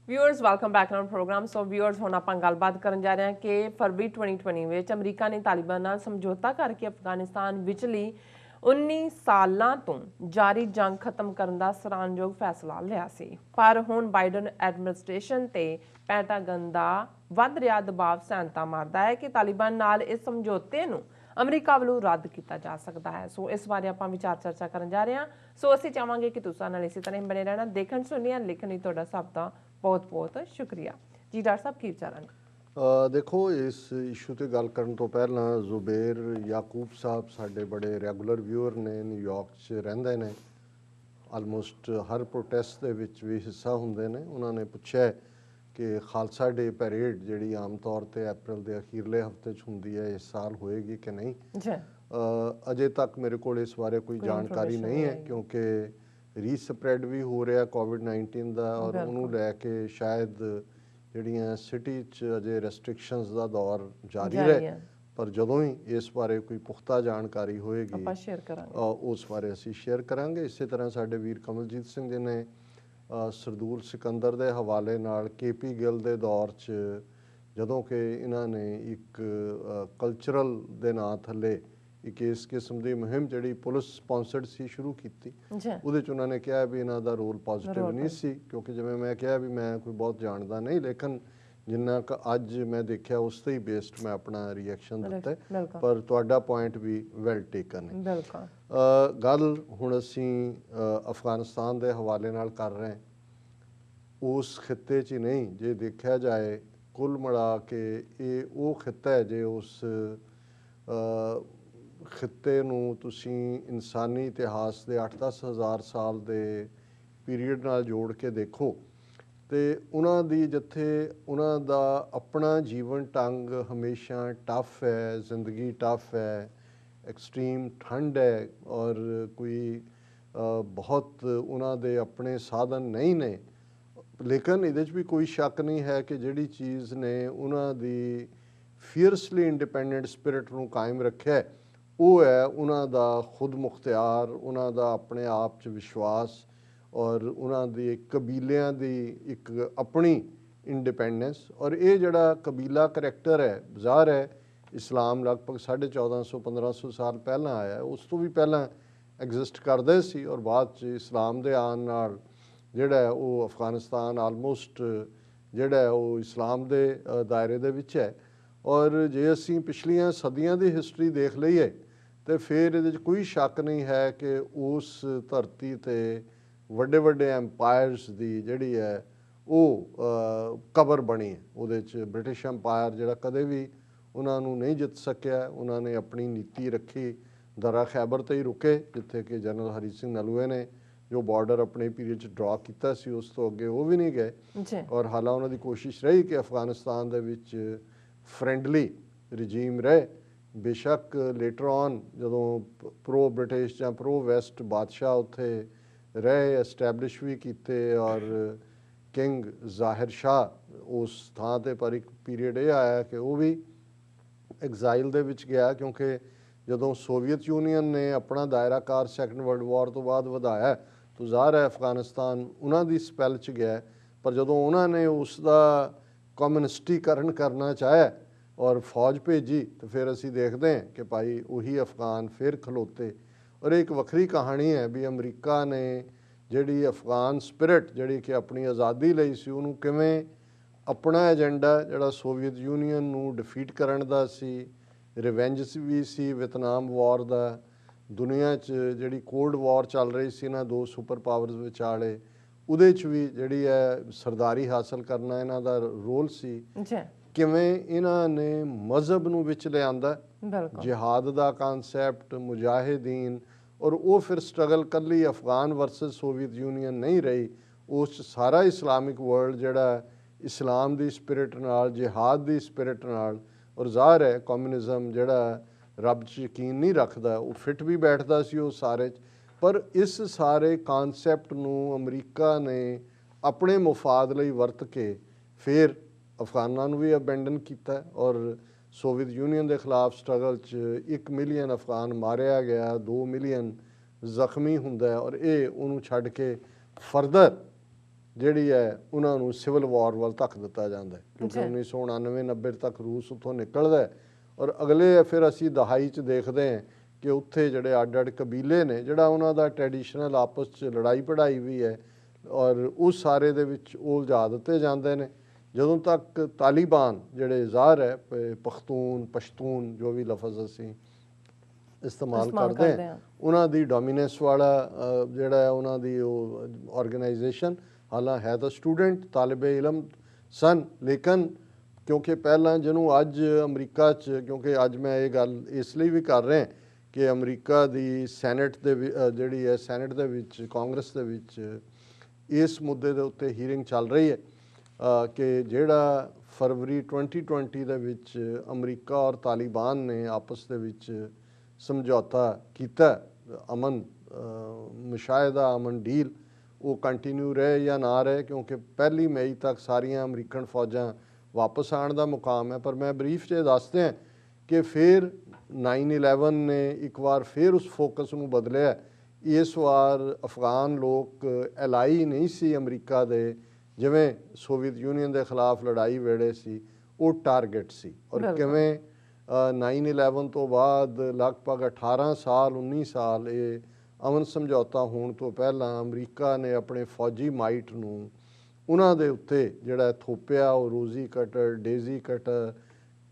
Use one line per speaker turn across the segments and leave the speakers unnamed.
Viewers welcome back on program. So viewers ਹੁਣ ਆਪਾਂ ਗੱਲਬਾਤ ਕਰਨ ਜਾ ਰਹੇ ਹਾਂ ਕਿ ਫਰਵਰੀ 2020 ਵਿੱਚ ਅਮਰੀਕਾ ਨੇ ਤਾਲਿਬਾਨ ਨਾਲ ਸਮਝੌਤਾ ਕਰਕੇ ਅਫਗਾਨਿਸਤਾਨ ਵਿਚਲੀ 19 ਸਾਲਾਂ ਤੋਂ ਜਾਰੀ ਜੰਗ ਖਤਮ ਕਰਨ ਦਾ ਸਰਾਹਨਯੋਗ ਫੈਸਲਾ ਲਿਆ ਸੀ। ਪਰ ਹੁਣ ਬਾਈਡਨ ਐਡਮਿਨਿਸਟ੍ਰੇਸ਼ਨ ਤੇ ਪੈਂਟਾਗਨ ਦਾ ਵੱਧ ਰਿਹਾ ਦਬਾਅ ਸੈਨਤਾ ਮਾਰਦਾ ਹੈ ਕਿ ਤਾਲਿਬਾਨ ਨਾਲ ਇਸ ਸਮਝੌਤੇ ਨੂੰ ਅਮਰੀਕਾ ਵੱਲੋਂ ਰੱਦ ਕੀਤਾ ਜਾ ਸਕਦਾ ਹੈ। ਸੋ ਇਸ ਬਾਰੇ ਆਪਾਂ ਵਿਚਾਰ ਚਰਚਾ ਕਰਨ ਜਾ ਰਹੇ ਹਾਂ। ਸੋ ਅਸੀਂ ਚਾਹਾਂਗੇ ਕਿ ਤੁਸੀਂ ਨਾਲ ਇਸੇ ਤਰ੍ਹਾਂ ਹੀ ਬਣੇ ਰਹਿਣਾ, ਦੇਖਣ ਸੁਣੀਆਂ ਲਿਖਣ ਲਈ ਤੁਹਾਡਾ ਸਭ ਦਾ बहुत बहुत शुक्रिया जी। डॉक्टर साहब की विचार हैं?
देखो, इस इशू ते गल करन तो पहला जुबेर याकूब साहब साडे बड़े रैगूलर व्यूअर ने, न्यूयॉर्क च रहिंदे ने, आलमोस्ट हर प्रोटेस्ट दे विच भी हिस्सा हुंदे ने। उन्होंने पुछया कि खालसा डे पैरेड जिहड़ी आम तौर ते अप्रैल के अखीरले हफ्ते च हुंदी है इस साल होएगी कि नहीं। अजे तक मेरे को इस बारे कोई जानकारी नहीं है, क्योंकि रीस्प्रैड भी हो रहा कोविड-19 का और उन्होंने लैके शायद जड़ियाँ सिटी च अजे रेस्ट्रिक्शनस का दौर जारी रहे, पर जदों ही इस बारे कोई पुख्ता जानकारी होएगी उस बारे असी शेयर करांगे। इस तरह साडे वीर कमलजीत सिंह जी ने सरदूल सिकंदर के हवाले नाल KP गिल के दौर च जदों कि इन्हां ने एक कल्चरल दे नां थले एक इस किस्म की मुहिम जी पुलिस स्पॉन्सर्ड सी शुरू की, उहदे च उन्होंने कहा भी इन्हां दा रोल पॉजिटिव नहीं सी, क्योंकि जिवें मैं कहा भी मैं कोई बहुत जानता नहीं, लेकिन जिन्ना क अज मैं देखा उस ते ही बेस्ड मैं अपना रिएक्शन दिता है। पर तुहाडा पॉइंट भी वैल टेकन है। गल हुण असीं अफगानिस्तान के हवाले नाल कर रहे हैं, उस खिते च ही नहीं जे देखा जाए कुल मिला के ये वो खिता है जे उस खिते नूं तुसीं इंसानी इतिहास के 8-10 हज़ार साल के पीरीयड नाल जोड़ के देखो तो उन्हां दी जिथे उन्हां दा अपना जीवन ढंग हमेशा टफ है, जिंदगी टफ है, एक्सट्रीम ठंड है और कोई बहुत उन्हां दे अपने साधन नहीं ने। लेकिन इहदे च भी कोई शक नहीं है कि जिहड़ी चीज़ ने उन्हां दी फियरसली इंडिपेंडेंट स्पिरिट नूं कायम रखिया वो है उन्हां दा खुद मुख्तियार, उन्हां दा अपने आप च विश्वास और उन्हां दी कबीलियां दी एक अपनी इंडिपेंडेंस। और ये जड़ा कबीला करैक्टर है बाजार है, इस्लाम लगभग 1450-1500 साल पहला आया, उस तो भी पहला एग्जिस्ट करते सी और बाद च इस्लाम के आन नाल जिहड़ा है वो अफगानिस्तान आलमोस्ट जिहड़ा है वो इस्लाम के दायरे दे विच है। और जे असीं पिछलियां सदियां की हिस्टरी देख लईए तो फिर ये कोई शक नहीं है कि उस धरती ते वड्डे वड्डे एम्पायर्स की जिहड़ी है वो कबर बनी है। उहदे च ब्रिटिश एम्पायर जिहड़ा कदे भी उन्होंने नहीं जित सकिया, उन्होंने अपनी नीति रखी, दरा खैबर ते ही रुके जिथे कि जनरल हरी सिंह नलूए ने जो बॉर्डर अपने पीरियड च ड्रॉ किया सी, उस तो अगे वो भी नहीं गए। और हालां उन्होंने कोशिश रही कि अफगानिस्तान दे विच फ्रेंडली रजीम रहे। बेशक लेटर ऑन जदों प्रो ब्रिटिश या प्रो वैसट बादशाह उत्थे रहे, एस्टैबलिश भी किए और किंग ज़ाहिर शाह उस थां ते, पर एक पीरीयड ये आया कि वो भी एग्जाइल दे विच गया, क्योंकि जदों सोवियत यूनीयन ने अपना दायराकार सैकेंड वर्ल्ड वॉर तो बाद वधाया तो ज़ाहिर है अफगानिस्तान उन्हां दी स्पैल च गया। पर जदों उन्होंने उसका कम्युनिस्टीकरण करना चाहे और फौज भेजी तो फिर असी देखते हैं कि भाई वही अफगान फिर खलोते। और एक वक्री कहानी है भी अमरीका ने जिहड़ी अफगान स्पिरिट जिहड़ी कि अपनी आज़ादी लई सी उहनूं किवें अपना एजेंडा जिहड़ा सोवियत यूनीयन नूं डिफीट करन दा सी, रिवेंज भी सी वियतनाम वॉर दा, दुनिया च जिहड़ी कोल्ड वॉर चल रही सी इन्हां दो सुपर पावर्स विचाले उहदे च भी जिहड़ी है सरदारी हासिल करना इन्हां दा रोल सी। किवें इन्हां ने मजहब नूं विच लिआंदा, जिहाद दा कानसैप्ट, मुजाहिदीन, और वो फिर स्ट्रगल कल्ली अफगान वर्सेस सोवियत यूनीयन नहीं रही, उस सारा इस्लामिक वर्ल्ड जिहड़ा इस्लाम दी स्पिरिट नाल, जिहाद दी स्पिरिट नाल, और ज़ाहिर है कम्युनिज़म जिहड़ा रब च यकीन नहीं रखदा वो फिट भी बैठदा सी उस सारे। पर इस सारे कानसैप्ट नूं अमरीका ने अपने मुफाद लई वरत के फिर अफगानां नूं भी अबैंडन किया और सोवियत यूनीयन के खिलाफ स्ट्रगल च 1 मिलियन अफगान मारिया गया, 2 मिलियन जख्मी हुंदा है और ये उन्होंने छड़ के फरदर ਜਿਹੜੀ ਹੈ ਉਹਨਾਂ ਨੂੰ ਸਿਵਲ ਵਾਰ ਵੱਲ ਧੱਕ ਦਿੱਤਾ ਜਾਂਦਾ ਹੈ, ਕਿਉਂਕਿ 1999-90 ਤੱਕ ਰੂਸ ਉੱਥੋਂ ਨਿਕਲਦਾ ਹੈ। ਔਰ ਅਗਲੇ ਫਿਰ ਅਸੀਂ ਦਹਾਈ 'ਚ ਦੇਖਦੇ ਹਾਂ ਕਿ ਉੱਥੇ ਜਿਹੜੇ ਅੱਡ-ਅੱਡ ਕਬੀਲੇ ਨੇ, ਜਿਹੜਾ ਉਹਨਾਂ ਦਾ ਟ੍ਰੈਡੀਸ਼ਨਲ ਆਪਸ 'ਚ ਲੜਾਈ ਪੜਾਈ ਵੀ ਹੈ, ਔਰ ਉਸ ਸਾਰੇ ਦੇ ਵਿੱਚ ਉਹ ਉਲਝਾ ਦਿੱਤੇ ਜਾਂਦੇ ਨੇ। ਜਦੋਂ ਤੱਕ ਤਾਲਿਬਾਨ ਜਿਹੜੇ ਜ਼ਾਹਰ ਹੈ ਪਸ਼ਤੂਨ ਜੋ ਵੀ ਲਫ਼ਜ਼ ਅਸੀਂ ਇਸਤੇਮਾਲ ਕਰਦੇ ਹਾਂ, ਉਹਨਾਂ ਦੀ ਡੋਮੀਨੈਂਸ ਵਾਲਾ ਜਿਹੜਾ ਹੈ ਉਹਨਾਂ ਦੀ ਉਹ ਆਰਗੇਨਾਈਜੇਸ਼ਨ, ਹਾਲਾਂ ਹੈ ਤਾਂ ਸਟੂਡੈਂਟ ਤਾਲਿਬੇ ਇਲਮ ਸਨ, ਲੇਕਿਨ ਕਿਉਂਕਿ ਪਹਿਲਾਂ ਜਿਹਨੂੰ ਅੱਜ ਅਮਰੀਕਾ 'ਚ, ਕਿਉਂਕਿ ਅੱਜ ਮੈਂ ਇਹ ਗੱਲ ਇਸ ਲਈ ਵੀ ਕਰ ਰਿਹਾ ਕਿ ਅਮਰੀਕਾ ਦੀ ਸੈਨੇਟ ਦੇ ਜਿਹੜੀ ਹੈ ਸੈਨੇਟ ਦੇ ਵਿੱਚ, ਕਾਂਗਰਸ ਦੇ ਵਿੱਚ ਇਸ ਮੁੱਦੇ ਦੇ ਉੱਤੇ ਹੀਅਰਿੰਗ ਚੱਲ ਰਹੀ ਹੈ ਕਿ ਜਿਹੜਾ ਫਰਵਰੀ 2020 ਦੇ ਵਿੱਚ ਅਮਰੀਕਾ ਔਰ ਤਾਲਿਬਾਨ ਨੇ ਆਪਸ ਦੇ ਵਿੱਚ ਸਮਝੌਤਾ ਕੀਤਾ, ਅਮਨ ਮੁਸ਼ਾਹਿਦਾ, ਅਮਨ ਡੀਲ, ਉਹ ਕੰਟੀਨਿਊ ਰਹੇ ਜਾਂ ਨਾ ਰਹੇ, ਕਿਉਂਕਿ 1 ਮਈ ਤੱਕ ਸਾਰੀਆਂ ਅਮਰੀਕਨ ਫੌਜਾਂ ਵਾਪਸ ਆਉਣ ਦਾ ਮੁਕਾਮ ਹੈ। ਪਰ ਮੈਂ ਬਰੀਫ 'ਚ ਦੱਸਦੇ ਹਾਂ ਕਿ ਫਿਰ 9/11 ਨੇ ਇੱਕ ਵਾਰ ਫਿਰ ਉਸ ਫੋਕਸ ਨੂੰ ਬਦਲਿਆ। ਇਸ ਵਾਰ ਅਫਗਾਨ ਲੋਕ ਐਲਾਈ ਨਹੀਂ ਸੀ ਅਮਰੀਕਾ ਦੇ, ਜਿਵੇਂ ਸੋਵੀਅਤ ਯੂਨੀਅਨ ਦੇ ਖਿਲਾਫ ਲੜਾਈ ਵੇਲੇ ਸੀ, ਉਹ ਟਾਰਗੇਟ ਸੀ। ਔਰ ਕਿਵੇਂ 9/11 ਤੋਂ ਬਾਅਦ ਲਗਭਗ 18 ਸਾਲ 19 ਸਾਲ ਇਹ ਅਮਨ ਸਮਝੌਤਾ ਹੋਣ ਤੋਂ ਪਹਿਲਾਂ ਅਮਰੀਕਾ ਨੇ ਆਪਣੇ ਫੌਜੀ ਮਾਈਟ ਨੂੰ ਉਹਨਾਂ ਦੇ ਉੱਤੇ ਜਿਹੜਾ ਥੋਪਿਆ, ਉਹ ਰੋਜ਼ੀ ਕਟਰ, ਡੇਜ਼ੀ ਕਟਰ,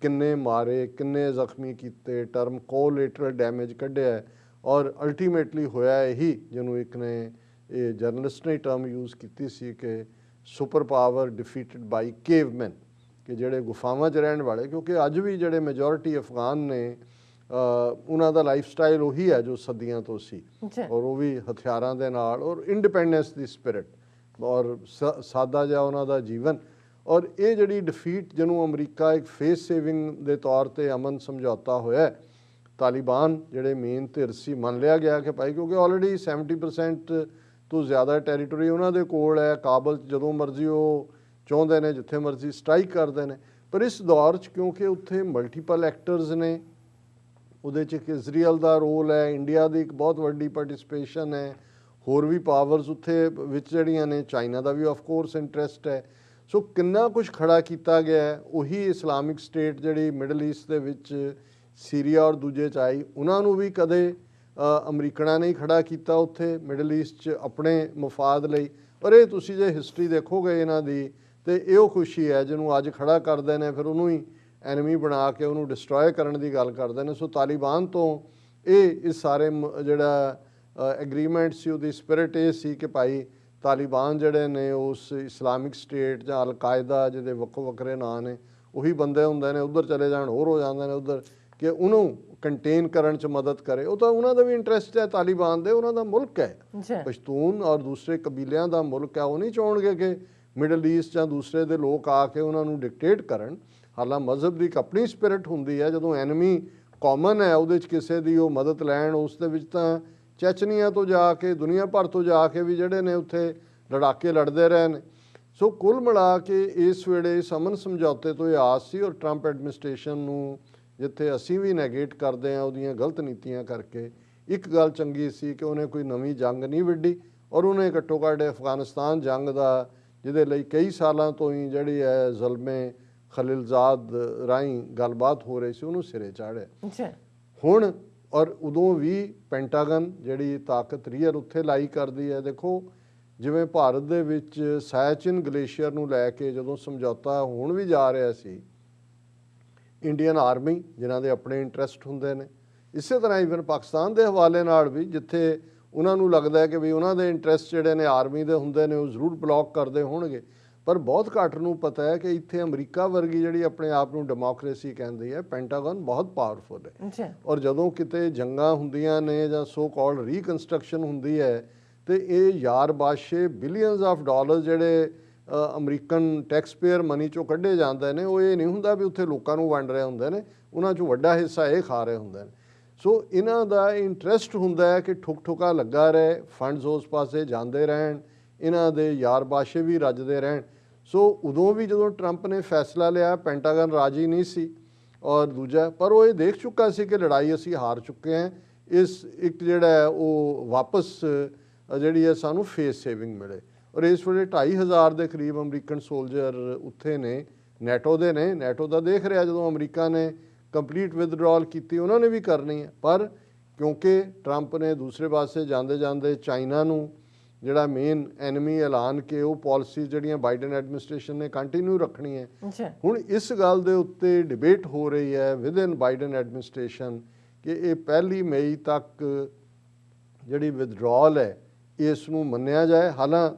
ਕਿੰਨੇ ਮਾਰੇ, ਕਿੰਨੇ ਜ਼ਖਮੀ ਕੀਤੇ, ਟਰਮ ਕੋਲੇਟਰਲ ਡੈਮੇਜ ਕੱਢਿਆ। ਔਰ ਅਲਟੀਮੇਟਲੀ ਹੋਇਆ ਇਹੀ, ਜਿਹਨੂੰ ਇੱਕ ਨੇ ਇਹ ਜਰਨਲਿਸਟ ਨੇ ਟਰਮ ਯੂਜ਼ ਕੀਤੀ ਸੀ ਕਿ ਸੁਪਰ ਪਾਵਰ ਡਿਫੀਟਡ ਬਾਈ ਕੇਵਮੈਨ, ਕਿ ਜਿਹੜੇ ਗੁਫਾਵਾਂ 'ਚ ਰਹਿਣ ਵਾਲੇ, ਕਿਉਂਕਿ ਅੱਜ ਵੀ ਜਿਹੜੇ ਮੈਜੋਰਿਟੀ ਅਫਗਾਨ ਨੇ ਉਹਨਾਂ ਦਾ ਲਾਈਫ ਸਟਾਈਲ ਉਹੀ ਹੈ ਜੋ ਸਦੀਆਂ ਤੋਂ ਸੀ, ਔਰ ਉਹ ਵੀ ਹਥਿਆਰਾਂ ਦੇ ਨਾਲ, ਔਰ ਇੰਡੀਪੈਂਡੈਂਸ ਦੀ ਸਪਿਰਿਟ, ਔਰ ਸਾਦਾ ਜਿਹਾ ਉਹਨਾਂ ਦਾ ਜੀਵਨ। ਔਰ ਇਹ ਜਿਹੜੀ ਡਿਫੀਟ ਜਿਹਨੂੰ ਅਮਰੀਕਾ ਇੱਕ ਫੇਸ ਸੇਵਿੰਗ ਦੇ ਤੌਰ 'ਤੇ ਅਮਨ ਸਮਝੌਤਾ ਹੋਇਆ, ਤਾਲਿਬਾਨ ਜਿਹੜੇ ਮੇਨ ਧਿਰ ਸੀ, ਮੰਨ ਲਿਆ ਗਿਆ ਕਿ ਭਾਈ ਕਿਉਂਕਿ ਆਲਰੇਡੀ 70% ਤੋਂ ਜ਼ਿਆਦਾ ਟੈਰੀਟਰੀ ਉਹਨਾਂ ਦੇ ਕੋਲ ਹੈ, ਕਾਬਲ ਜਦੋਂ ਮਰਜ਼ੀ ਉਹ ਚਾਹੁੰਦੇ ਨੇ ਜਿੱਥੇ ਮਰਜ਼ੀ ਸਟ੍ਰਾਈਕ ਕਰਦੇ ਨੇ। ਪਰ ਇਸ ਦੌਰ 'ਚ ਕਿਉਂਕਿ ਉੱਥੇ ਮਲਟੀਪਲ ਐਕਟਰਸ ਨੇ, ਉਹਦੇ 'ਚ ਇੱਕ ਇਜ਼ਰਾਈਲ ਦਾ ਰੋਲ ਹੈ, ਇੰਡੀਆ ਦੀ ਇੱਕ ਬਹੁਤ ਵੱਡੀ ਪਾਰਟਿਸਪੇਸ਼ਨ ਹੈ, ਹੋਰ ਵੀ ਪਾਵਰਸ ਉੱਥੇ ਵਿੱਚ ਜਿਹੜੀਆਂ ਨੇ, ਚਾਈਨਾ ਦਾ ਵੀ ਆਫ ਕੋਰਸ ਇੰਟਰਸਟ ਹੈ। ਸੋ ਕਿੰਨਾ ਕੁਝ ਖੜਾ ਕੀਤਾ ਗਿਆ। ਉਹੀ ਇਸਲਾਮਿਕ ਸਟੇਟ ਜਿਹੜੀ ਮਿਡਲ ਈਸਟ ਦੇ ਵਿੱਚ ਸੀਰੀਆ ਔਰ ਦੂਜੇ 'ਚ ਆਈ, ਉਹਨਾਂ ਨੂੰ ਵੀ ਕਦੇ ਅਮਰੀਕਨਾਂ ਨੇ ਹੀ ਖੜਾ ਕੀਤਾ ਉੱਥੇ ਮਿਡਲ ਈਸਟ 'ਚ ਆਪਣੇ ਮਫਾਦ ਲਈ। ਪਰ ਇਹ ਤੁਸੀਂ ਜੇ ਹਿਸਟਰੀ ਦੇਖੋਗੇ ਇਹਨਾਂ ਦੀ, ਤੇ ਇਹੋ ਖੁਸ਼ੀ ਹੈ ਜਿਹਨੂੰ ਅੱਜ ਖੜਾ ਕਰਦੇ ਨੇ, ਫਿਰ ਉਹਨੂੰ ਹੀ ਐਨਮੀ ਬਣਾ ਕੇ ਉਹਨੂੰ ਡਿਸਟਰੋਏ ਕਰਨ ਦੀ ਗੱਲ ਕਰਦੇ ਨੇ। ਸੋ ਤਾਲਿਬਾਨ ਤੋਂ ਇਸ ਸਾਰੇ ਜਿਹੜਾ ਐਗਰੀਮੈਂਟ ਸੀ, ਉਹਦੀ ਸਪਿਰਿਟ ਇਹ ਸੀ ਕਿ ਭਾਈ ਤਾਲਿਬਾਨ ਜਿਹੜੇ ਨੇ ਉਸ ਇਸਲਾਮਿਕ ਸਟੇਟ ਜਾਂ ਅਲ-ਕਾਇਦਾ, ਜਿਹਦੇ ਵੱਖੋ ਵੱਖਰੇ ਨਾਂ ਨੇ, ਉਹੀ ਬੰਦੇ ਹੁੰਦੇ ਨੇ, ਉੱਧਰ ਚਲੇ ਜਾਣ ਹੋਰ ਹੋ ਜਾਂਦੇ ਨੇ ਉੱਧਰ, ਕਿ ਉਹਨੂੰ ਕੰਟੇਨ ਕਰਨ 'ਚ ਮਦਦ ਕਰੇ। ਉਹ ਤਾਂ ਉਹਨਾਂ ਦਾ ਵੀ ਇੰਟਰਸਟ ਹੈ ਤਾਲਿਬਾਨ ਦੇ, ਉਹਨਾਂ ਦਾ ਮੁਲਕ ਹੈ, ਪਸ਼ਤੂਨ ਔਰ ਦੂਸਰੇ ਕਬੀਲਿਆਂ ਦਾ ਮੁਲਕ ਹੈ। ਉਹ ਨਹੀਂ ਚਾਹੁੰਗੇ ਕਿ ਮਿਡਲ ਈਸਟ ਜਾਂ ਦੂਸਰੇ ਦੇ ਲੋਕ ਆ ਕੇ ਉਹਨਾਂ ਨੂੰ ਡਿਕਟੇਟ ਕਰਨ। ਹਾਲਾਂ ਮਜ਼ਹਬ ਦੀ ਇੱਕ ਆਪਣੀ ਸਪਿਰਿਟ ਹੁੰਦੀ ਹੈ, ਜਦੋਂ ਐਨਮੀ ਕਾਮਨ ਹੈ ਉਹਦੇ 'ਚ ਕਿਸੇ ਦੀ ਉਹ ਮਦਦ ਲੈਣ, ਉਸ ਦੇ ਵਿੱਚ ਤਾਂ ਚੈਚਨੀਆ ਤੋਂ ਜਾ ਕੇ ਦੁਨੀਆ ਭਰ ਤੋਂ ਜਾ ਕੇ ਵੀ ਜਿਹੜੇ ਨੇ ਉੱਥੇ ਲੜਾਕੇ ਲੜਦੇ ਰਹੇ ਨੇ। ਸੋ ਕੁੱਲ ਮਿਲਾ ਕੇ ਇਸ ਵੇਲੇ ਇਸ ਅਮਨ ਸਮਝੌਤੇ ਤੋਂ ਇਹ ਆਸ ਸੀ। ਔਰ ਟਰੰਪ ਐਡਮਿਨਿਸਟ੍ਰੇਸ਼ਨ ਨੂੰ, ਜਿੱਥੇ ਅਸੀਂ ਵੀ ਨੈਗੇਟ ਕਰਦੇ ਹਾਂ ਉਹਦੀਆਂ ਗਲਤ ਨੀਤੀਆਂ ਕਰਕੇ, ਇੱਕ ਗੱਲ ਚੰਗੀ ਸੀ ਕਿ ਉਹਨੇ ਕੋਈ ਨਵੀਂ ਜੰਗ ਨਹੀਂ ਵਿੱਢੀ, ਔਰ ਉਹਨੇ ਘੱਟੋ ਘੱਟ ਅਫਗਾਨਿਸਤਾਨ ਜੰਗ ਦਾ, ਜਿਹਦੇ ਲਈ ਕਈ ਸਾਲਾਂ ਤੋਂ ਹੀ ਜਿਹੜੀ ਹੈ ਜ਼ਲਮੇ ਖਲੀਲਜ਼ਾਦ ਰਾਹੀਂ ਗੱਲਬਾਤ ਹੋ ਰਹੀ ਸੀ, ਉਹਨੂੰ ਸਿਰੇ ਚਾੜਿਆ ਹੁਣ। ਔਰ ਉਦੋਂ ਵੀ ਪੈਂਟਾਗਨ ਜਿਹੜੀ ਤਾਕਤ ਰੀਅਰ ਉੱਥੇ ਲਾਈ ਕਰਦੀ ਹੈ। ਦੇਖੋ ਜਿਵੇਂ ਭਾਰਤ ਦੇ ਵਿੱਚ ਸਾਇਚਿਨ ਗਲੇਸ਼ੀਅਰ ਨੂੰ ਲੈ ਕੇ ਜਦੋਂ ਸਮਝੌਤਾ ਹੋਣ ਵੀ ਜਾ ਰਿਹਾ ਸੀ, ਇੰਡੀਅਨ ਆਰਮੀ ਜਿਨ੍ਹਾਂ ਦੇ ਆਪਣੇ ਇੰਟਰਸਟ ਹੁੰਦੇ ਨੇ, ਇਸੇ ਤਰ੍ਹਾਂ ਈਵਨ ਪਾਕਿਸਤਾਨ ਦੇ ਹਵਾਲੇ ਨਾਲ ਵੀ, ਜਿੱਥੇ ਉਹਨਾਂ ਨੂੰ ਲੱਗਦਾ ਹੈ ਕਿ ਵੀ ਉਹਨਾਂ ਦੇ ਇੰਟਰਸਟ ਜਿਹੜੇ ਨੇ ਆਰਮੀ ਦੇ ਹੁੰਦੇ ਨੇ, ਉਹ ਜ਼ਰੂਰ ਬਲੌਕ ਕਰਦੇ ਹੋਣਗੇ। ਪਰ ਬਹੁਤ ਘੱਟ ਨੂੰ ਪਤਾ ਹੈ ਕਿ ਇੱਥੇ ਅਮਰੀਕਾ ਵਰਗੀ ਜਿਹੜੀ ਆਪਣੇ ਆਪ ਨੂੰ ਡੈਮੋਕ੍ਰੇਸੀ ਕਹਿੰਦੀ ਹੈ, ਪੈਂਟਾਗਨ ਬਹੁਤ ਪਾਵਰਫੁਲ ਹੈ। ਔਰ ਜਦੋਂ ਕਿਤੇ ਜੰਗਾਂ ਹੁੰਦੀਆਂ ਨੇ ਜਾਂ ਸੋ ਕਾਲਡ ਰੀਕਨਸਟਰਕਸ਼ਨ ਹੁੰਦੀ ਹੈ, ਤੇ ਇਹ ਯਾਰ ਬਾਸ਼ੇ ਬਿਲੀਅਨਸ ਆਫ ਡਾਲਰ ਜਿਹੜੇ ਅਮਰੀਕਨ ਟੈਕਸਪੇਅਰ ਮਨੀ 'ਚੋਂ ਕੱਢੇ ਜਾਂਦੇ ਨੇ, ਉਹ ਇਹ ਨਹੀਂ ਹੁੰਦਾ ਵੀ ਉੱਥੇ ਲੋਕਾਂ ਨੂੰ ਵੰਡ ਰਹੇ ਹੁੰਦੇ ਨੇ, ਉਹਨਾਂ 'ਚੋਂ ਵੱਡਾ ਹਿੱਸਾ ਇਹ ਖਾ ਰਹੇ ਹੁੰਦੇ ਨੇ। ਸੋ ਇਹਨਾਂ ਦਾ ਇੰਟਰਸਟ ਹੁੰਦਾ ਹੈ ਕਿ ਠੁਕ ਠੁਕਾ ਲੱਗਾ ਰਹੇ, ਫੰਡਸ ਉਸ ਪਾਸੇ ਜਾਂਦੇ ਰਹਿਣ, ਇਹਨਾਂ ਦੇ ਯਾਰ ਬਾਸ਼ੇ ਵੀ ਰੱਜਦੇ ਰਹਿਣ। ਸੋ ਉਦੋਂ ਵੀ ਜਦੋਂ ਟਰੰਪ ਨੇ ਫੈਸਲਾ ਲਿਆ, ਪੈਂਟਾਗਨ ਰਾਜੀ ਨਹੀਂ ਸੀ। ਔਰ ਦੂਜਾ, ਪਰ ਉਹ ਇਹ ਦੇਖ ਚੁੱਕਾ ਸੀ ਕਿ ਲੜਾਈ ਅਸੀਂ ਹਾਰ ਚੁੱਕੇ ਹਾਂ, ਇਸ ਇੱਕ ਜਿਹੜਾ ਹੈ ਉਹ ਵਾਪਸ ਜਿਹੜੀ ਹੈ ਸਾਨੂੰ ਫੇਸ ਸੇਵਿੰਗ ਮਿਲੇ। ਔਰ ਇਸ ਵੇਲੇ 2500 ਦੇ ਕਰੀਬ ਅਮਰੀਕਨ ਸੋਲਜਰ ਉੱਥੇ ਨੇ, ਨੈਟੋ ਦੇ ਨੇ। ਨੈਟੋ ਦਾ ਦੇਖ ਰਿਹਾ ਜਦੋਂ ਅਮਰੀਕਾ ਨੇ ਕੰਪਲੀਟ ਵਿਦਡਰਾਅਲ ਕੀਤੀ, ਉਹਨਾਂ ਨੇ ਵੀ ਕਰਨੀ ਹੈ। ਪਰ ਕਿਉਂਕਿ ਟਰੰਪ ਨੇ ਦੂਸਰੇ ਪਾਸੇ ਜਾਂਦੇ ਜਾਂਦੇ ਚਾਈਨਾ ਨੂੰ ਜਿਹੜਾ ਮੇਨ ਐਨਮੀ ਐਲਾਨ ਕੇ ਉਹ ਪਾਲਿਸੀ ਜਿਹੜੀਆਂ ਬਾਈਡਨ ਐਡਮਿਨਿਸਟ੍ਰੇਸ਼ਨ ਨੇ ਕੰਟੀਨਿਊ ਰੱਖਣੀ ਹੈ। ਹੁਣ ਇਸ ਗੱਲ ਦੇ ਉੱਤੇ ਡਿਬੇਟ ਹੋ ਰਹੀ ਹੈ ਵਿਦਨ ਬਾਈਡਨ ਐਡਮਿਨਿਸਟ੍ਰੇਸ਼ਨ ਕਿ ਇਹ 1 ਮਈ ਤੱਕ ਜਿਹੜੀ ਵਿਦਡਰਾਅਲ ਹੈ ਇਸ ਨੂੰ ਮੰਨਿਆ ਜਾਏ।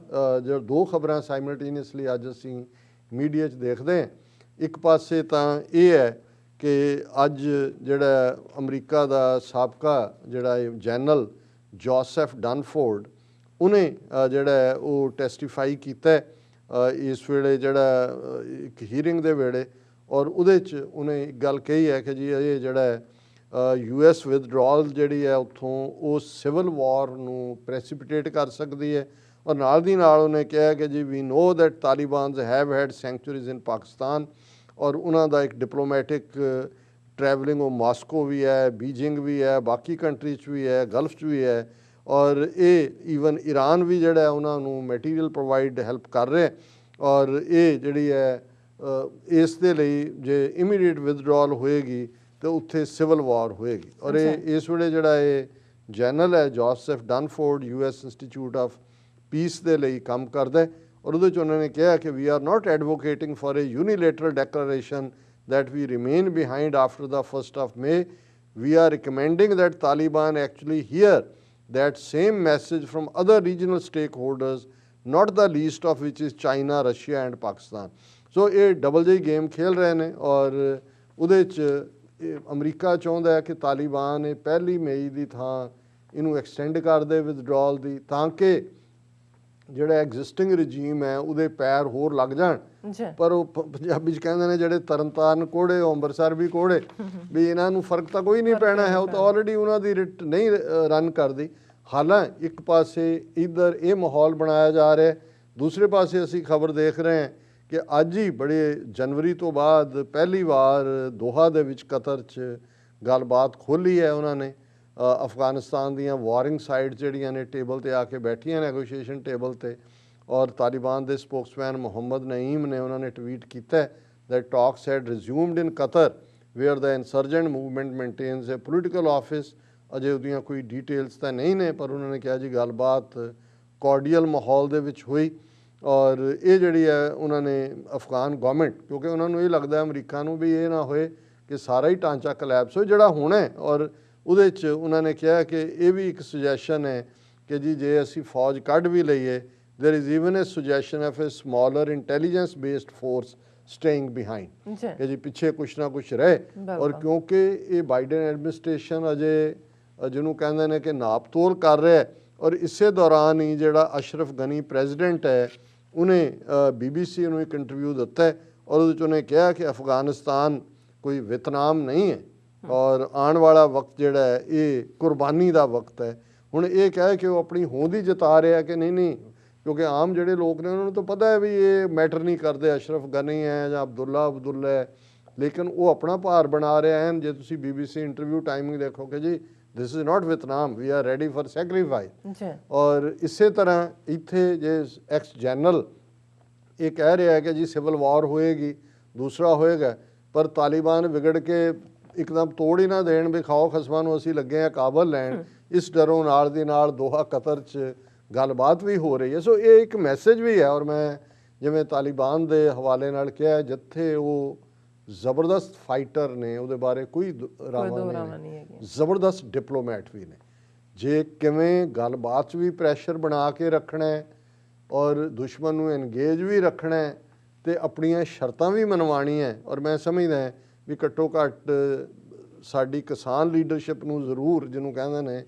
ਜੋ ਦੋ ਖਬਰਾਂ ਸਾਈਮਲਟੇਨੀਅਸਲੀ ਅੱਜ ਅਸੀਂ ਮੀਡੀਆ 'ਚ ਦੇਖਦੇ ਹਾਂ, ਇੱਕ ਪਾਸੇ ਤਾਂ ਇਹ ਹੈ ਕਿ ਅੱਜ ਜਿਹੜਾ ਅਮਰੀਕਾ ਦਾ ਸਾਬਕਾ ਜਿਹੜਾ ਜਨਰਲ ਜੋਸਫ ਡਨਫੋਰਡ, ਉਹਨੇ ਜਿਹੜਾ ਉਹ ਟੈਸਟੀਫਾਈ ਕੀਤਾ ਇਸ ਵੇਲੇ ਜਿਹੜਾ ਇੱਕ ਹੀਅਰਿੰਗ ਦੇ ਵੇਲੇ, ਔਰ ਉਹਦੇ 'ਚ ਉਹਨੇ ਇੱਕ ਗੱਲ ਕਹੀ ਹੈ ਕਿ ਜੀ ਇਹ ਜਿਹੜਾ US ਵਿਦਡਰਾਅਲ ਜਿਹੜੀ ਹੈ ਉੱਥੋਂ ਉਹ ਸਿਵਲ ਵਾਰ ਨੂੰ ਪ੍ਰੈਸੀਪੀਟੇਟ ਕਰ ਸਕਦੀ ਹੈ। ਔਰ ਨਾਲ ਦੀ ਨਾਲ ਉਹਨੇ ਕਿਹਾ ਕਿ ਜੀ ਵੀ ਨੋ ਦੈਟ ਤਾਲਿਬਾਨਸ ਹੈਵ ਹੈਡ ਸੈਂਕਚੁਰੀਜ਼ ਇਨ ਪਾਕਿਸਤਾਨ, ਔਰ ਉਹਨਾਂ ਦਾ ਇੱਕ ਡਿਪਲੋਮੈਟਿਕ ਟਰੈਵਲਿੰਗ ਉਹ ਮਾਸਕੋ ਵੀ ਹੈ, ਬੀਜਿੰਗ ਵੀ ਹੈ, ਬਾਕੀ ਕੰਟਰੀ 'ਚ ਵੀ ਹੈ, ਗਲਫ 'ਚ ਵੀ ਹੈ, ਔਰ ਇਹ ਈਵਨ ਈਰਾਨ ਵੀ ਜਿਹੜਾ ਉਹਨਾਂ ਨੂੰ ਮਟੀਰੀਅਲ ਪ੍ਰੋਵਾਈਡ ਹੈਲਪ ਕਰ ਰਿਹਾ। ਔਰ ਇਹ ਜਿਹੜੀ ਹੈ ਇਸ ਦੇ ਲਈ ਜੇ ਇਮੀਡੀਏਟ ਵਿਦਡਰਾਅਲ ਹੋਏਗੀ ਤਾਂ ਉੱਥੇ ਸਿਵਲ ਵਾਰ ਹੋਏਗੀ। ਔਰ ਇਹ ਇਸ ਵੇਲੇ ਜਿਹੜਾ ਇਹ ਜਨਰਲ ਹੈ Joseph Dunford US institute of peace ਦੇ ਲਈ ਕੰਮ ਕਰਦਾ ਹੈ। ਔਰ ਉਹਦੇ 'ਚ ਉਹਨਾਂ ਨੇ ਕਿਹਾ ਕਿ we are not advocating for a unilateral declaration that we remain behind after the 1st of May. We are recommending that Taliban actually hear that same message from other regional stakeholders, not the least of which is China, Russia and Pakistan. So ਇਹ double ਜਿਹੀ game ਖੇਲ ਰਹੇ ਨੇ। ਔਰ ਉਹਦੇ 'ਚ America ਚਾਹੁੰਦਾ ਹੈ ਕਿ ਤਾਲਿਬਾਨ ਇਹ 1 ਮਈ ਦੀ ਥਾਂ ਇਹਨੂੰ ਐਕਸਟੈਂਡ ਕਰ ਦੇ ਵਿਦਡਰਾਅਲ ਦੀ, ਤਾਂ ਕਿ ਜਿਹੜਾ ਐਗਜ਼ਿਸਟਿੰਗ ਰਜੀਮ ਹੈ ਉਹਦੇ ਪੈਰ ਹੋਰ ਲੱਗ ਜਾਣ। ਪਰ ਉਹ ਪੰਜਾਬੀ 'ਚ ਕਹਿੰਦੇ ਨੇ ਜਿਹੜੇ ਤਰਨਤਾਰਨ ਕੋੜੇ ਉਹ ਅੰਮ੍ਰਿਤਸਰ ਵੀ ਕੋੜੇ, ਵੀ ਇਹਨਾਂ ਨੂੰ ਫਰਕ ਤਾਂ ਕੋਈ ਨਹੀਂ ਪੈਣਾ ਹੈ, ਉਹ ਤਾਂ ਆਲਰੇਡੀ ਉਹਨਾਂ ਦੀ ਰਿਟ ਨਹੀਂ ਰਨ ਕਰਦੀ। ਹਾਲਾਂਕਿ ਇੱਕ ਪਾਸੇ ਇੱਧਰ ਇਹ ਮਾਹੌਲ ਬਣਾਇਆ ਜਾ ਰਿਹਾ, ਦੂਸਰੇ ਪਾਸੇ ਅਸੀਂ ਖਬਰ ਦੇਖ ਰਹੇ ਹਾਂ ਕਿ ਅੱਜ ਹੀ ਬੜੇ ਜਨਵਰੀ ਤੋਂ ਬਾਅਦ ਪਹਿਲੀ ਵਾਰ ਦੋਹਾ ਦੇ ਵਿੱਚ ਕਤਰ 'ਚ ਗੱਲਬਾਤ ਖੋਲ੍ਹੀ ਹੈ ਉਹਨਾਂ ਨੇ। ਅਫਗਾਨਿਸਤਾਨ ਦੀਆਂ ਵਾਰਿੰਗ ਸਾਈਡ ਜਿਹੜੀਆਂ ਨੇ ਟੇਬਲ 'ਤੇ ਆ ਕੇ ਬੈਠੀਆਂ ਨੈਗੋਸ਼ੀਏਸ਼ਨ ਟੇਬਲ 'ਤੇ। ਔਰ ਤਾਲਿਬਾਨ ਦੇ ਸਪੋਕਸਮੈਨ ਮੁਹੰਮਦ ਨਈਮ ਨੇ ਉਹਨਾਂ ਨੇ ਟਵੀਟ ਕੀਤਾ that talks had resumed in Qatar where the insurgent movement maintains a political office। ਅਜੇ ਉਹਦੀਆਂ ਕੋਈ ਡਿਟੇਲਸ ਤਾਂ ਨਹੀਂ ਨੇ, ਪਰ ਉਹਨਾਂ ਨੇ ਕਿਹਾ ਜੀ ਗੱਲਬਾਤ ਕੋਰਡੀਅਲ ਮਾਹੌਲ ਦੇ ਵਿੱਚ ਹੋਈ। ਔਰ ਇਹ ਜਿਹੜੀ ਹੈ ਉਹਨਾਂ ਨੇ ਅਫਗਾਨ ਗੌਰਮੈਂਟ, ਕਿਉਂਕਿ ਉਹਨਾਂ ਨੂੰ ਇਹ ਲੱਗਦਾ ਅਮਰੀਕਾ ਨੂੰ ਵੀ ਇਹ ਨਾ ਹੋਏ ਕਿ ਸਾਰਾ ਹੀ ਢਾਂਚਾ ਕਲੈਪਸ ਹੋਏ ਜਿਹੜਾ ਹੋਣਾ ਹੈ। ਔਰ ਉਹਦੇ 'ਚ ਉਹਨਾਂ ਨੇ ਕਿਹਾ ਕਿ ਇਹ ਵੀ ਇੱਕ ਸੁਜੈਸ਼ਨ ਹੈ ਕਿ ਜੀ ਜੇ ਅਸੀਂ ਫੌਜ ਕੱਢ ਵੀ ਲਈਏ, there is even a suggestion of a smaller intelligence based force staying behind ਕਿ ਜੀ ਪਿੱਛੇ ਕੁਛ ਨਾ ਕੁਛ ਰਹੇ। ਔਰ ਕਿਉਂਕਿ ਇਹ ਬਾਈਡਨ ਐਡਮਿਨਿਸਟ੍ਰੇਸ਼ਨ ਅਜੇ ਜਿਹਨੂੰ ਕਹਿੰਦੇ ਨੇ ਕਿ ਨਾਪ ਤੋਲ ਕਰ ਰਿਹਾ, ਔਰ ਇਸੇ ਦੌਰਾਨ ਹੀ ਜਿਹੜਾ ਅਸ਼ਰਫ ਗਨੀ ਪ੍ਰੈਜ਼ੀਡੈਂਟ ਹੈ ਉਹਨੇ BBC ਨੂੰ ਇੱਕ ਇੰਟਰਵਿਊ ਦਿੱਤਾ ਔਰ ਉਹਦੇ 'ਚ ਉਹਨੇ ਕਿਹਾ ਕਿ ਅਫਗਾਨਿਸਤਾਨ ਕੋਈ ਵਿਤਨਾਮ ਨਹੀਂ ਹੈ ਔਰ ਆਉਣ ਵਾਲਾ ਵਕਤ ਜਿਹੜਾ ਹੈ ਇਹ ਕੁਰਬਾਨੀ ਦਾ ਵਕਤ ਹੈ। ਹੁਣ ਇਹ ਕਹੇ ਕਿ ਉਹ ਆਪਣੀ ਹੋਂਦ ਹੀ ਜਤਾ ਰਿਹਾ ਕਿ ਨਹੀਂ, ਕਿਉਂਕਿ ਆਮ ਜਿਹੜੇ ਲੋਕ ਨੇ ਉਹਨਾਂ ਨੂੰ ਤਾਂ ਪਤਾ ਹੈ ਵੀ ਇਹ ਮੈਟਰ ਨਹੀਂ ਕਰਦੇ, ਅਸ਼ਰਫ ਗਨੀ ਹੈ ਜਾਂ ਅਬਦੁੱਲਾ ਹੈ, ਲੇਕਿਨ ਉਹ ਆਪਣਾ ਭਾਰ ਬਣਾ ਰਿਹਾ ਹੈ। ਜੇ ਤੁਸੀਂ BBC ਇੰਟਰਵਿਊ ਟਾਈਮਿੰਗ ਦੇਖੋਗੇ ਜੀ this is not Vietnam, we are ready for sacrifice. ਔਰ ਇਸੇ ਤਰ੍ਹਾਂ ਇੱਥੇ ਜੇ ਐਕਸ ਜਨਰਲ ਇਹ ਕਹਿ ਰਿਹਾ ਹੈ ਕਿ ਜੀ ਸਿਵਲ ਵਾਰ ਹੋਏਗੀ, ਦੂਸਰਾ ਹੋਏਗਾ, ਪਰ ਤਾਲਿਬਾਨ ਵਿਗੜ ਕੇ ਇੱਕਦਮ ਤੋੜ ਹੀ ਨਾ ਦੇਣ ਵੀ ਖਾਓ ਖਸਮਾਂ ਨੂੰ ਅਸੀਂ ਲੱਗੇ ਆ ਕਾਬਲ ਲੈਣ, ਇਸ ਡਰੋਂ ਨਾਲ ਦੀ ਨਾਲ ਦੋਹਾ ਕਤਰ 'ਚ ਗੱਲਬਾਤ ਵੀ ਹੋ ਰਹੀ ਹੈ। ਸੋ ਇਹ ਇੱਕ ਮੈਸੇਜ ਵੀ ਹੈ। ਔਰ ਮੈਂ ਜਿਵੇਂ ਤਾਲਿਬਾਨ ਦੇ ਹਵਾਲੇ ਨਾਲ ਕਿਹਾ, ਜਿੱਥੇ ਉਹ ਜ਼ਬਰਦਸਤ ਫਾਈਟਰ ਨੇ ਉਹਦੇ ਬਾਰੇ ਕੋਈ ਰਾਵਾ ਨਹੀਂ, ਜ਼ਬਰਦਸਤ ਡਿਪਲੋਮੈਟ ਵੀ ਨੇ। ਜੇ ਕਿਵੇਂ ਗੱਲਬਾਤ 'ਚ ਵੀ ਪ੍ਰੈਸ਼ਰ ਬਣਾ ਕੇ ਰੱਖਣਾ ਹੈ ਔਰ ਦੁਸ਼ਮਣ ਨੂੰ ਐਨਗੇਜ ਵੀ ਰੱਖਣਾ ਹੈ ਅਤੇ ਆਪਣੀਆਂ ਸ਼ਰਤਾਂ ਵੀ ਮਨਵਾਉਣੀਆਂ। ਔਰ ਮੈਂ ਸਮਝਦਾ ਵੀ ਘੱਟੋ ਘੱਟ ਸਾਡੀ ਕਿਸਾਨ ਲੀਡਰਸ਼ਿਪ ਨੂੰ ਜ਼ਰੂਰ, ਜਿਹਨੂੰ ਕਹਿੰਦੇ ਨੇ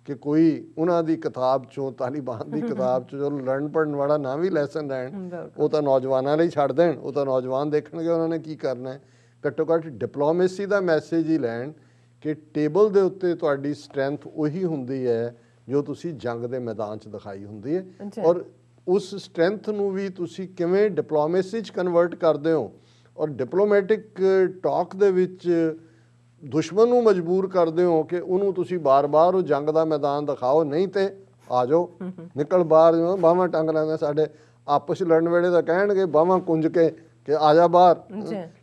ਕਿ ਕੋਈ ਉਹਨਾਂ ਦੀ ਕਿਤਾਬ 'ਚੋਂ, ਤਾਲਿਬਾਨ ਦੀ ਕਿਤਾਬ 'ਚੋਂ ਜੋ ਲੜਨ ਪੜ੍ਹਨ ਵਾਲਾ ਨਾ ਵੀ ਲੈਸਨ ਲੈਣ, ਉਹ ਤਾਂ ਨੌਜਵਾਨਾਂ ਲਈ ਛੱਡ ਦੇਣ, ਉਹ ਤਾਂ ਨੌਜਵਾਨ ਦੇਖਣਗੇ ਉਹਨਾਂ ਨੇ ਕੀ ਕਰਨਾ ਹੈ। ਘੱਟੋ ਘੱਟ ਡਿਪਲੋਮੇਸੀ ਦਾ ਮੈਸੇਜ ਹੀ ਲੈਣ ਕਿ ਟੇਬਲ ਦੇ ਉੱਤੇ ਤੁਹਾਡੀ ਸਟਰੈਂਥ ਉਹੀ ਹੁੰਦੀ ਹੈ ਜੋ ਤੁਸੀਂ ਜੰਗ ਦੇ ਮੈਦਾਨ 'ਚ ਦਿਖਾਈ ਹੁੰਦੀ ਹੈ। ਔਰ ਉਸ ਸਟਰੈਂਥ ਨੂੰ ਵੀ ਤੁਸੀਂ ਕਿਵੇਂ ਡਿਪਲੋਮੇਸੀ 'ਚ ਕਨਵਰਟ ਕਰਦੇ ਹੋ ਔਰ ਡਿਪਲੋਮੈਟਿਕ ਟਾਕ ਦੇ ਵਿੱਚ ਦੁਸ਼ਮਣ ਨੂੰ ਮਜਬੂਰ ਕਰਦੇ ਹੋ ਕਿ ਉਹਨੂੰ ਤੁਸੀਂ ਬਾਰ-ਬਾਰ ਉਹ ਜੰਗ ਦਾ ਮੈਦਾਨ ਦਿਖਾਓ, ਨਹੀਂ ਤੇ ਆ ਜਾਓ ਨਿਕਲ ਬਾਹਰ, ਬਾਹਾਂ ਟੰਗ ਲੈਂਦੇ ਸਾਡੇ ਆਪਸ 'ਚ ਲੜਨ ਵੇਲੇ ਤਾਂ ਕਹਿਣਗੇ ਬਾਹਾਂ ਕੁੰਝ ਕੇ ਕਿ ਆ ਜਾ ਬਾਹਰ,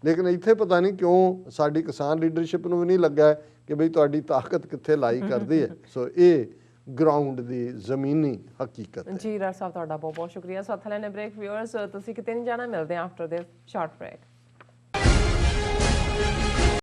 ਲੇਕਿਨ ਇੱਥੇ ਪਤਾ ਨਹੀਂ ਕਿਉਂ ਸਾਡੀ ਕਿਸਾਨ ਲੀਡਰਸ਼ਿਪ ਨੂੰ ਵੀ ਨਹੀਂ ਲੱਗਾ ਕਿ ਬਈ ਤੁਹਾਡੀ ਤਾਕਤ ਕਿੱਥੇ ਲਾਈ ਕਰਦੀ ਹੈ। ਸੋ ਇਹ ਗਰਾਊਂਡ ਦੀ ਜ਼ਮੀਨੀ ਹਕੀਕਤ ਹੈ।
ਜੀ ਡਾਕਟਰ ਸਾਹਿਬ ਤੁਹਾਡਾ ਬਹੁਤ ਬਹੁਤ ਸ਼ੁਕਰੀਆ। ਸੋ ਹੱਥ ਲੈਣੇ ਬ੍ਰੇਕ, ਵਿਊਅਰਸ ਤੁਸੀਂ ਕਿਤੇ ਨਹੀਂ ਜਾਣਾ, ਮਿਲਦੇ ਹਾਂ ਆਫਟਰ ਦਿਸ ਸ਼ਾਰਟ ਬ੍ਰੇਕ।